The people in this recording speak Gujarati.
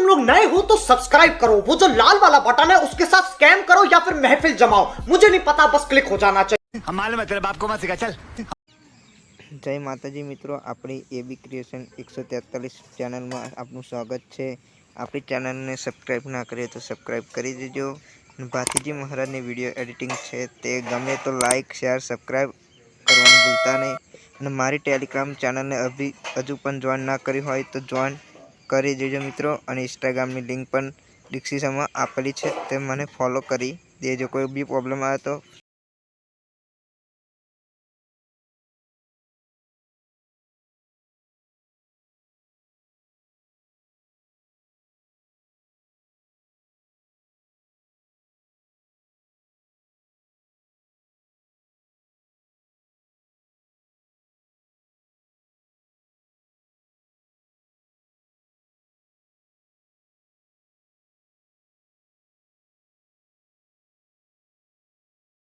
लोग नए हो तो सब्सक्राइब करो, वो जो लाल वाला बटन है उसके साथ स्कैम करो या फिर महफिल जमाओ, मुझे नहीं पता, बस क्लिक हो जाना चाहिए। हम मालूम है तेरे बाप को मत सिखा चल। जय माताजी मित्रों, अपनी एबी क्रिएशन 143 चैनल में आपનું સ્વાગત છે। આપણી ચેનલને સબસ્ક્રાઈબ ના કરીએ તો સબસ્ક્રાઈબ કરી દેજો। ભાતીજી મહારાજની વિડીયો એડિટિંગ છે તે ગમે તો લાઇક શેર સબસ્ક્રાઈબ કરવાનું ભૂલતા નહીં। અને મારી ટેલિગ્રામ ચેનલને હજુ પણ જોઈન ના કરી હોય તો જોઈન કરી દેજો મિત્રો। અને ઇન્સ્ટાગ્રામની લિંક પણ ડિસ્ક્રિપ્શનમાં આપેલી છે, તે મને ફોલો કરી દેજો। કોઈ બી પ્રોબ્લેમ આવે તો